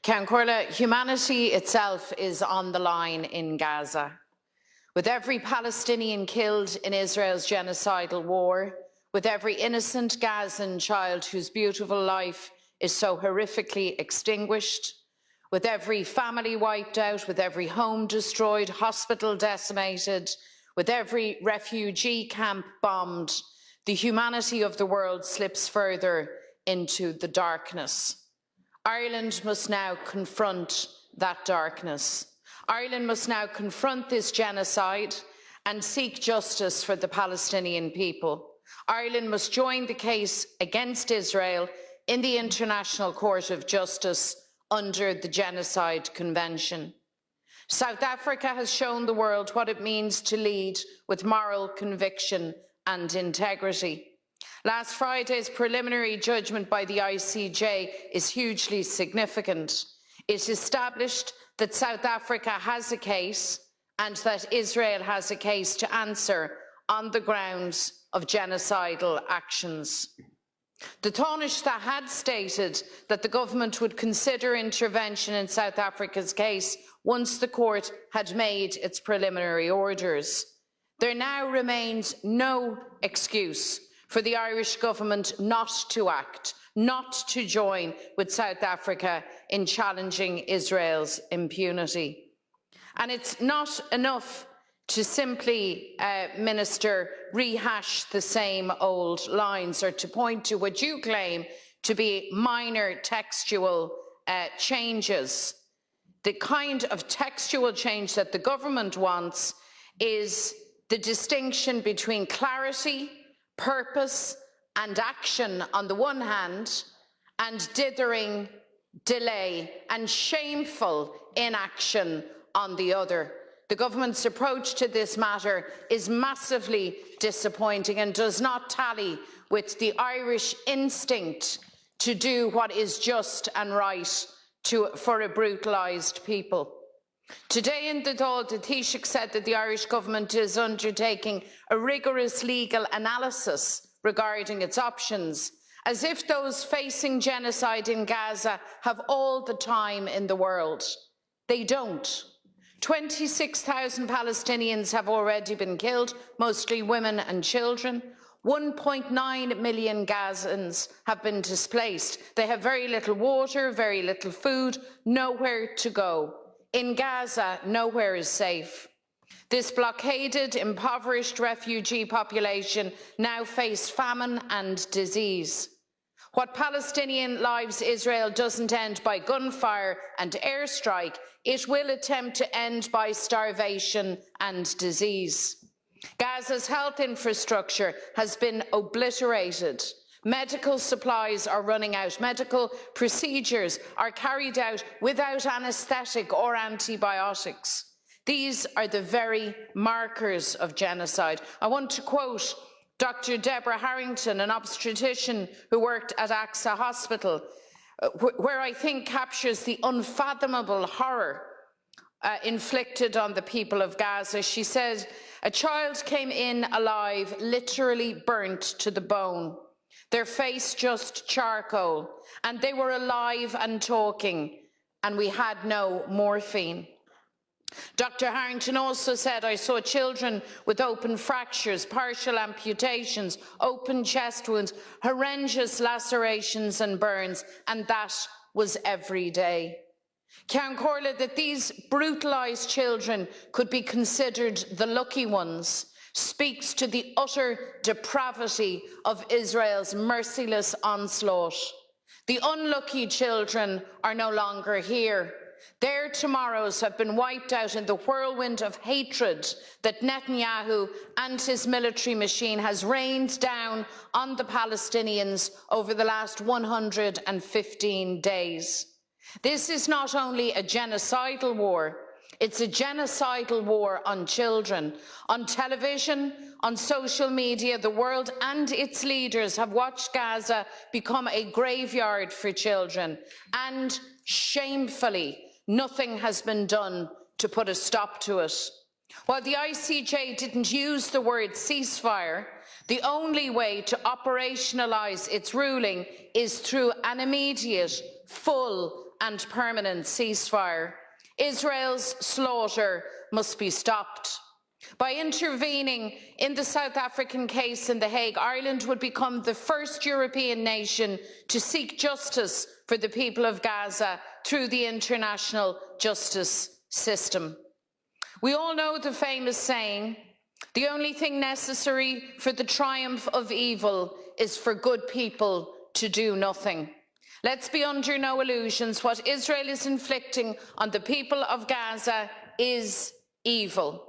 Ceann Comhairle, humanity itself is on the line in Gaza. With every Palestinian killed in Israel's genocidal war, with every innocent Gazan child whose beautiful life is so horrifically extinguished, with every family wiped out, with every home destroyed, hospital decimated, with every refugee camp bombed, the humanity of the world slips further into the darkness. Ireland must now confront that darkness. Ireland must now confront this genocide and seek justice for the Palestinian people. Ireland must join the case against Israel in the International Court of Justice under the Genocide Convention. South Africa has shown the world what it means to lead with moral conviction and integrity. Last Friday's preliminary judgment by the ICJ is hugely significant. It established that South Africa has a case and that Israel has a case to answer on the grounds of genocidal actions. The Taoiseach had stated that the government would consider intervention in South Africa's case once the court had made its preliminary orders. There now remains no excuse for the Irish government not to act, not to join with South Africa in challenging Israel's impunity. And it's not enough to simply, Minister, rehash the same old lines or to point to what you claim to be minor textual changes. The kind of textual change that the government wants is the distinction between clarity, purpose and action on the one hand, and dithering, delay and shameful inaction on the other. The government's approach to this matter is massively disappointing and does not tally with the Irish instinct to do what is just and right for a brutalised people. Today in the Dáil, the Taoiseach said that the Irish government is undertaking a rigorous legal analysis regarding its options, as if those facing genocide in Gaza have all the time in the world. They don't. 26,000 Palestinians have already been killed, mostly women and children. 1.9 million Gazans have been displaced. They have very little water, very little food, nowhere to go. In Gaza, nowhere is safe. This blockaded, impoverished refugee population now face famine and disease. What Palestinian lives Israel doesn't end by gunfire and airstrike, it will attempt to end by starvation and disease. Gaza's health infrastructure has been obliterated. Medical supplies are running out. Medical procedures are carried out without anaesthetic or antibiotics. These are the very markers of genocide. I want to quote Dr. Deborah Harrington, an obstetrician who worked at AXA Hospital, where I think captures the unfathomable horror inflicted on the people of Gaza. She said, "A child came in alive, literally burnt to the bone. Their face just charcoal, and they were alive and talking, and we had no morphine." Dr. Harrington also said, "I saw children with open fractures, partial amputations, open chest wounds, horrendous lacerations and burns, and that was every day." Ceann Comhairle, that these brutalised children could be considered the lucky ones speaks to the utter depravity of Israel's merciless onslaught. The unlucky children are no longer here. Their tomorrows have been wiped out in the whirlwind of hatred that Netanyahu and his military machine has rained down on the Palestinians over the last 115 days. This is not only a genocidal war, it's a genocidal war on children. On television, on social media, the world and its leaders have watched Gaza become a graveyard for children, and shamefully, nothing has been done to put a stop to it. While the ICJ didn't use the word ceasefire, the only way to operationalise its ruling is through an immediate, full and permanent ceasefire. Israel's slaughter must be stopped. By intervening in the South African case in The Hague, Ireland would become the first European nation to seek justice for the people of Gaza through the international justice system. We all know the famous saying, "The only thing necessary for the triumph of evil is for good people to do nothing." Let's be under no illusions. What Israel is inflicting on the people of Gaza is evil.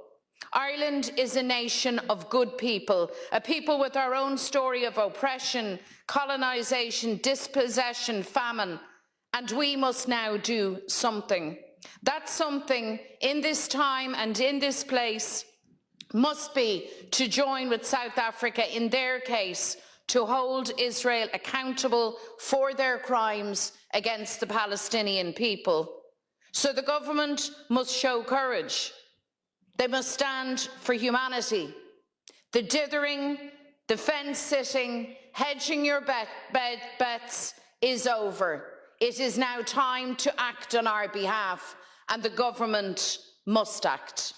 Ireland is a nation of good people, a people with our own story of oppression, colonisation, dispossession, famine, and we must now do something. That something in this time and in this place must be to join with South Africa in their case to hold Israel accountable for their crimes against the Palestinian people. So the government must show courage. They must stand for humanity. The dithering, the fence-sitting, hedging your bets is over. It is now time to act on our behalf, and the government must act.